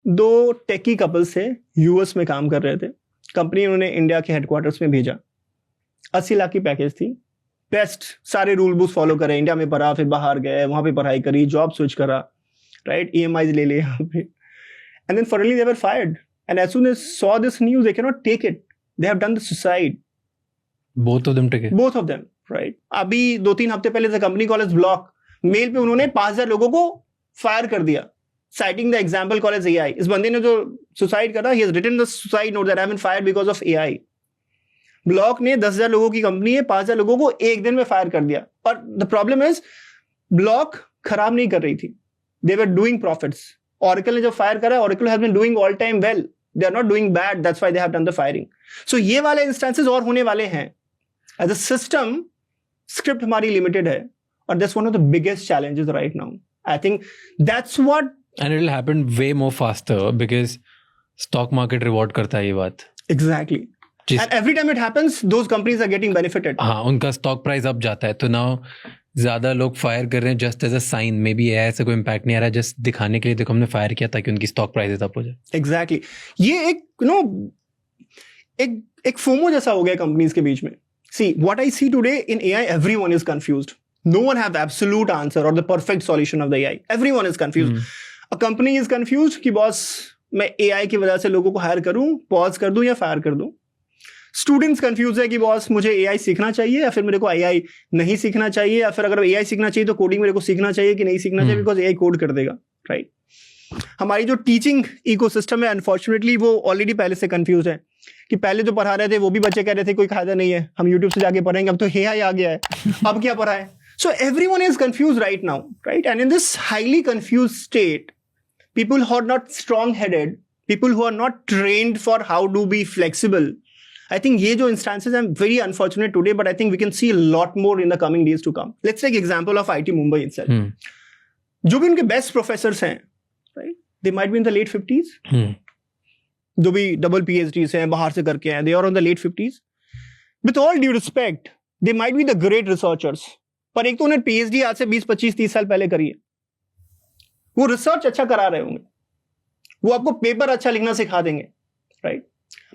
2 टेकी couples थे, US में काम कर रहे थे। कंपनी उन्होंने इंडिया के हेडक्वार्टर्स में भेजा। 80 लाख की पैकेज थी, बेस्ट, सारे रूल बुक फॉलो करे, इंडिया में पढ़ा, फिर बाहर गए, वहां पे पढ़ाई करी, जॉब स्विच करा, राइट, EMIs ले लिए यहाँ पे, and then suddenly they were fired, and as soon as saw this news they can not take it, they have done the suicide, both of them, right. अभी 2-3 हफ्ते पहले the company call as block, mail पे उन्होंने 5000 लोगों को fire कर दिया, citing the example called as AI. इस बंदे ने जो सुसाइड करा, he has written the suicide note that I have been fired because of AI. Block ने 10,000 लोगों की कंपनी है, 5,000 लोगों को एक दिन में फायर कर दिया। और द प्रॉब्लम इज ब्लॉक खराब नहीं कर रही थी, they were doing profits. Oracle ने जो फायर करा, Oracle has been doing all time well, they are not doing bad, that's why they have done the firing. So ये वाले इंस्टेंसेस और होने वाले हैं। एज अ सिस्टम स्क्रिप्ट हमारी लिमिटेड है, और that's one of the biggest challenges right now. I think that's what, and it will happen way more faster because stock market reward करता है ये बात। exactly, and every time it happens those companies are getting benefited. हाँ, उनका stock price up जाता है, तो now ज्यादा लोग फायर कर रहे हैं just as a sign, may be ऐसा कोई इम्पैक्ट नहीं आ रहा, जस्ट दिखाने के लिए देखो हमने फायर किया ताकि उनकी स्टॉक प्राइसेस अप हो जाए। exactly, ये एक एक फोमो जैसा हो गया कंपनीज के बीच में। See, what I see today in AI, everyone is confused. No one have the absolute answer or the perfect solution of the AI. Everyone is confused. A company is confused कि boss मैं AI की वजह से लोगों को higher करूं, pause कर दूं या फायर कर दूं। स्टूडेंट्स कंफ्यूज है कि बॉस मुझे AI सीखना चाहिए या फिर मेरे को AI नहीं सीखना चाहिए, या फिर अगर AI सीखना चाहिए तो कोडिंग मेरे को सीखना चाहिए कि नहीं सीखना चाहिए, बिकॉज AI कोड कर देगा, राइट। हमारी जो टीचिंग इकोसिस्टम है अनफॉर्चुनेटली वो ऑलरेडी पहले से कंफ्यूज है, कि पहले जो पढ़ा रहे थे वो भी बच्चे कह रहे थे कोई फायदा नहीं है, हम यूट्यूब से जाके पढ़ेंगे, अब तो AI आ गया है, अब क्या पढ़ाए। So everyone is confused right now, right? And in this highly confused state, people who are not strong-headed, people who are not trained for how to be flexible, I think ये जो instances are very unfortunate today, but I think we can see a lot more in the coming days to come. Let's take example of IT Mumbai itself. जो भी उनके best professors हैं, right? They might be in the late 50s. जो भी double PhDs हैं, बाहर से करके हैं, they are on the late 50s. With all due respect, they might be the great researchers. पर एक तो उन्हें PhD आज से 20, 25, 30 साल पहले करी है, वो रिसर्च अच्छा करा रहे होंगे, वो आपको पेपर अच्छा लिखना सिखा देंगे, राइट।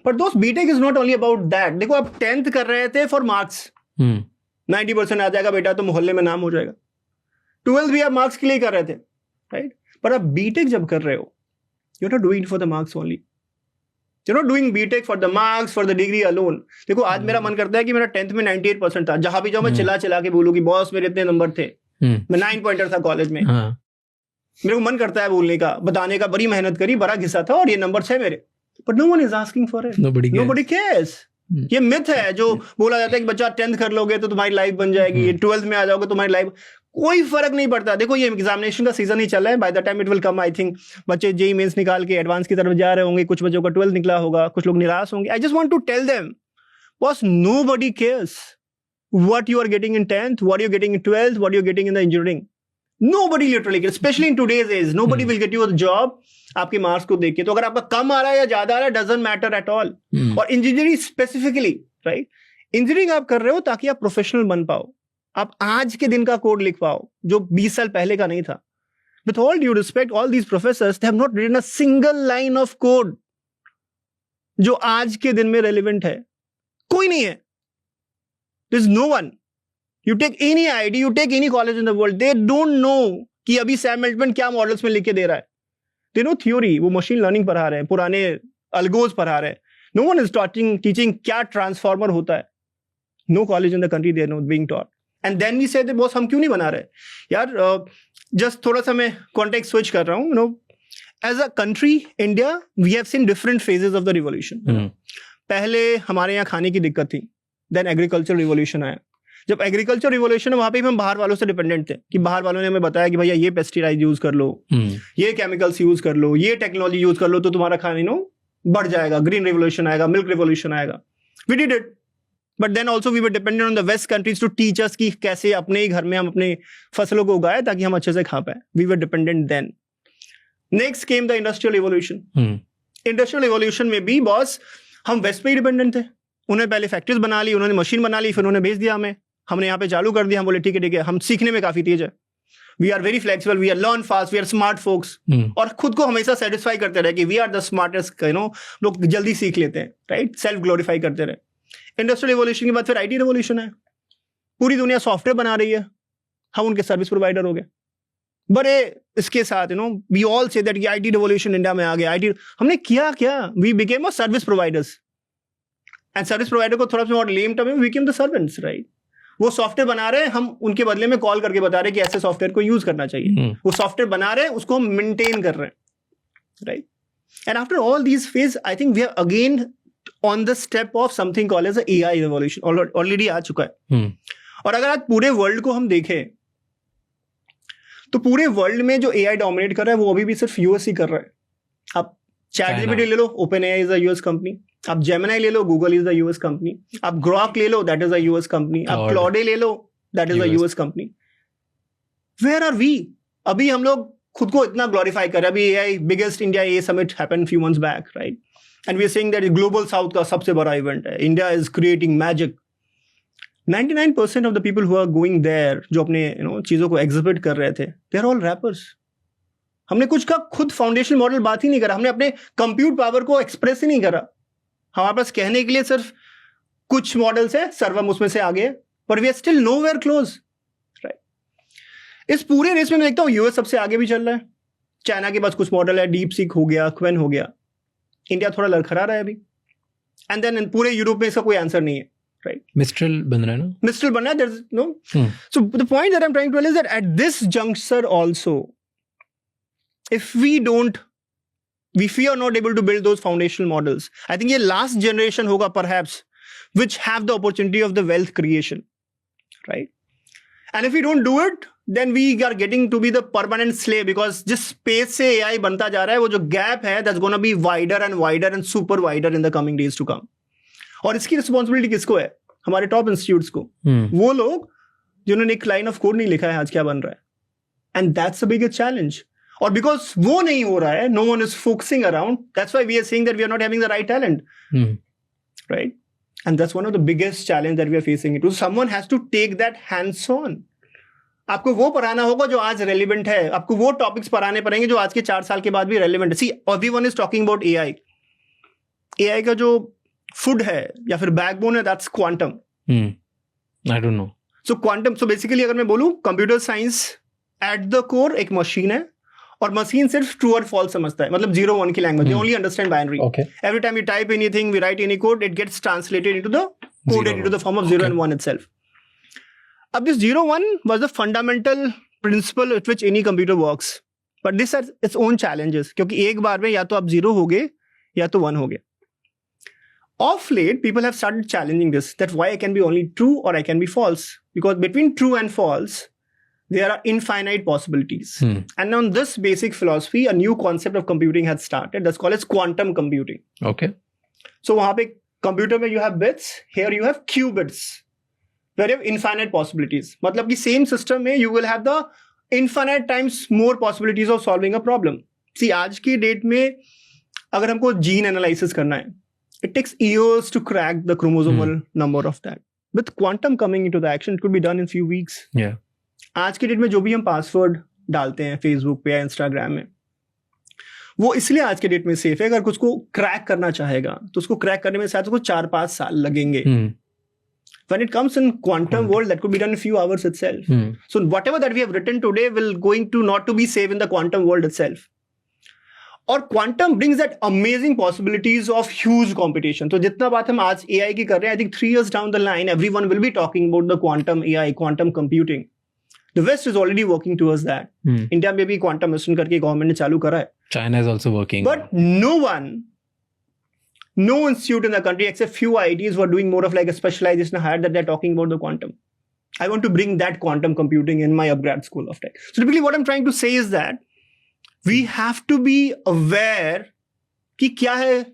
बट दोस्त BTech is not only about that. देखो आप 10th कर रहे थे फॉर मार्क्स, 90% आ जाएगा बेटा तो मोहल्ले में नाम हो जाएगा। 12th भी आप मार्क्स के लिए कर रहे थे, राइट। पर आप बीटेक जब कर रहे हो, you are not doing for the marks only, you not doing BTech for the marks, for the degree alone. देखो आज मेरा मन करता है कि मेरा 10th में 98% था, जहां भी जाऊं मैं चिल्ला के बोलूं कि बॉस मेरे इतने नंबर थे, मैं 9 पॉइंटर था कॉलेज में। मेरे को मन करता है बोलने का, बताने का, बड़ी मेहनत करी, बड़ा घिसा था और ये नंबर है मेरे, but no one is asking for it, nobody cares. ये मिथ है जो बोला जाता है कि बच्चा 10th कर लोगे तो तुम्हारी लाइफ बन जाएगी, 12th में आ जाओगे तुम्हारी लाइफ, कोई फर्क नहीं पड़ता। देखो ये एग्जामिनेशन का सीजन ही चल रहा है, by the time it will come, I think बच्चे जेईई मेंस निकाल के एडवांस की तरफ जा रहे होंगे, कुछ बच्चों का 12th निकला होगा, कुछ लोग निराश होंगे। I just want to tell them boss, nobody cares what you are getting in 10th, what you're getting in 12th, what you're getting in the engineering. Nobody literally cares, especially in today's age. Nobody will get you a job आपके marks को देख के। तो अगर आपका कम आ रहा है या ज्यादा आ रहा है, doesn't matter at all. और इंजीनियरिंग स्पेसिफिकली, राइट, इंजीनियरिंग आप कर रहे हो ताकि आप प्रोफेशनल बन पाओ, आप आज के दिन का कोड लिख पाओ जो 20 साल पहले का नहीं था। With all due respect, all these professors, they have not written a single line of code जो आज के दिन में relevant है, कोई नहीं है। There's no one. You take any ID, you take any college in the world, they don't know कि अभी सैम अल्टमैन क्या मॉडल्स में लिख के दे रहा है। They know theory, वो मशीन लर्निंग पढ़ा रहे हैं, पुराने अल्गोज पढ़ा रहे हैं। No one is teaching क्या ट्रांसफॉर्मर होता है। No college in the country they are not being taught. And then we say that boss हम क्यों नहीं बना रहे यार। जस्ट थोड़ा सा मैं कॉन्टेक्स्ट स्विच कर रहा हूँ। You know, as a country, India, we have seen different phases of the revolution. पहले हमारे यहाँ खाने की दिक्कत थी, देन एग्रीकल्चर रिवॉल्यूशन आया। जब एग्रीकल्चर रिवॉल्यूशन है वहां पे हम बाहर वालों से डिपेंडेंट थे, कि बाहर वालों ने हमें बताया कि भैया ये पेस्टिसाइड यूज कर लो, ये केमिकल्स यूज कर लो, ये टेक्नोलॉजी यूज कर लो तो तुम्हारा खाना बढ़ जाएगा, ग्रीन रिवॉल्यूशन आएगा, मिल्क रिवॉल्यूशन आएगा। We did it, but then also we were dependent on the west countries to teach us कि कैसे अपने ही घर में हम अपने फसलों को उगाए ताकि हम अच्छे से खा पाए। We were dependent then. Next came the industrial revolution. Industrial revolution में भी बॉस हम वेस्ट पे ही डिपेंडेंट थे। उन्होंने पहले फैक्ट्रीज बना ली, उन्होंने मशीन बना ली, फिर उन्होंने भेज दिया हमें, हमने यहाँ पे चालू कर दिया। हम बोले ठीक है हम सीखने में काफी तेज है। We are very flexible, we are learn fast, we are smart folks, और खुद को हमेशा सेटिस्फाई करते रहे कि वी आर द स्मार्टेस्ट, लोग जल्दी सीख लेते हैं, राइट, सेल्फ ग्लोरीफाई करते रहे. इंडस्ट्रियल रिवोल्यूशन के बाद फिर आईटी रिवोल्यूशन है. पूरी दुनिया सॉफ्टवेयर बना रही है, हम उनके सर्विस प्रोवाइडर हो गए. बड़े इसके साथ we all say that IT revolution India में आ गया. आईटी हमने किया क्या? We became a service providers, and service provider को थोड़ा सा और लेम टर्म में we became the servants, right. वो सॉफ्टवेयर बना रहे हैं, हम उनके बदले में कॉल करके बता रहे हैं कि ऐसे सॉफ्टवेयर को यूज करना चाहिए. वो सॉफ्टवेयर बना रहे हैं, उसको हम मेंटेन कर रहे हैं, right. And after all these phase, I think we are again on the step of something called as AI revolution. Already आ चुका है. और अगर आज पूरे वर्ल्ड को हम देखें तो पूरे वर्ल्ड में जो एआई डोमिनेट कर रहा है वो अभी भी सिर्फ यूएस ही कर रहा है. आप चैटजीपीटी ले लो, OpenAI is a US company. आप जेमिनाई ले लो, Google is a US company. आप ग्रॉक ले लो, that is a US company. आप क्लॉडे ले लो, that is a US company. Where are we? अभी हम लोग खुद को इतना ग्लोरीफाई कर रहे हैं. अभी AI biggest India A summit happened few months back, right, and we are saying that global south का सबसे बड़ा इवेंट है. India is creating magic. 99% of the people who are going there, जो अपने चीजों को एग्जिबिट कर रहे थे, they are all rappers. हमने कुछ का खुद फाउंडेशन मॉडल बात ही नहीं करा. हमने अपने कंप्यूट पावर को एक्सप्रेस ही नहीं करा. हमारे पास कहने के लिए सिर्फ कुछ मॉडल्स है, सर्वम उसमें से आगे, पर we are still nowhere close, right. इस पूरे रेस में मैं देखता हूँ यूएस सबसे आगे भी चल रहा है. चाइना के पास कुछ मॉडल है, डीप सीक हो गया, क्वेन हो गया. इंडिया थोड़ा लड़खड़ा रहा है अभी. एंड देन पूरे यूरोप में इसका कोई आंसर नहीं है, right? Mistral बन रहा है ना? Mistral बन रहा है, there's no. So the point that I'm trying to tell is that at this juncture also, if we are not able to build those foundational models, I think ये last generation होगा perhaps, which have the opportunity of the wealth creation, right? And if we don't do it, then we are getting to be the permanent slave, because जिस space से AI बनता जा रहा है, वो जो gap है, that's gonna be wider and wider and super wider in the coming days to come. और इसकी रिस्पॉन्सिबिलिटी किसको है? हमारे टॉप इंस्टीट्यूट्स को. वो लोग जिन्होंने एक लाइन ऑफ कोड नहीं लिखा है आज क्या बन रहा है. And that's a biggest challenge. और बिकॉज वो नहीं हो रहा है, no one is focusing around, that's why we are saying that we are not having the right talent, right. And that's one of the biggest challenge that we are facing it. Someone has to take that hands on. आपको वो पढ़ाना होगा जो आज relevant है. आपको वो topics पढ़ाने पड़ेंगे जो आज के 4 साल के बाद भी रेलिवेंट है. See, everyone is talking about AI. AI का जो फूड है या फिर बैकबोन है, that's quantum. I don't know. So quantum, so basically अगर मैं बोलूं, computer science at the core एक मशीन है, और मशीन सिर्फ ट्रू और फॉल्स समझता है. मतलब 0-1 की language, they only understand binary. Every time you type anything, we write any code, it gets translated into the coded into the form of 0 and 1 itself. अब this 0-1 was the fundamental principle with which any computer works, but this has its own challenges, क्योंकि एक बार में या तो आप 0 हो गए या तो 1 हो गए. Of late, people have started challenging this, that why I can be only true or I can be false. Because between true and false, there are infinite possibilities. And on this basic philosophy, a new concept of computing has started. That's called as quantum computing. Okay. So वहाँ पे computer में you have bits, here you have qubits, where you have infinite possibilities. मतलब कि same system में you will have the infinite times more possibilities of solving a problem. See, आज की date में अगर हमको जीन एनालिसिस करना है, it takes years to crack the chromosomal number of that. With quantum coming into the action, it could be done in few weeks. Yeah. आज की date में जो भी हम पासवर्ड डालते हैं फेसबुक पे या इंस्टाग्राम में, वो इसलिए आज के डेट में सेफ है. अगर कुछ को क्रैक करना चाहेगा तो उसको क्रैक करने में शायद उसको 4-5 साल लगेंगे. When it comes in quantum world, that could be done in few hours itself. So whatever that we have written today will going to not to be safe in the quantum world itself. और quantum brings that amazing possibilities of huge competition. तो जितना बात हम आज AI की कर रहे हैं, I think 3 years down the line, everyone will be talking about the quantum AI, quantum computing. The West is already working towards that. India में भी quantum mission करके गवर्नमेंट ने चालू करा है. China is also working. But no institute in the country except few IITs were doing more of like a specialization higher that they're talking about the quantum. I want to bring that quantum computing in my upgrad school of tech. So typically what I'm trying to say is that we have to be aware कि क्या है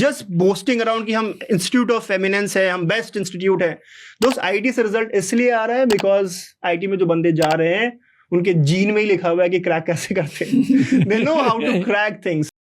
just boasting around कि हम institute of eminence है, हम best institute है. Those IIT से result इसलिए आ रहा है because IIT में जो बंदे जा रहे हैं उनके जीन में ही लिखा हुआ है कि क्रैक कैसे करते हैं. They know how to crack things.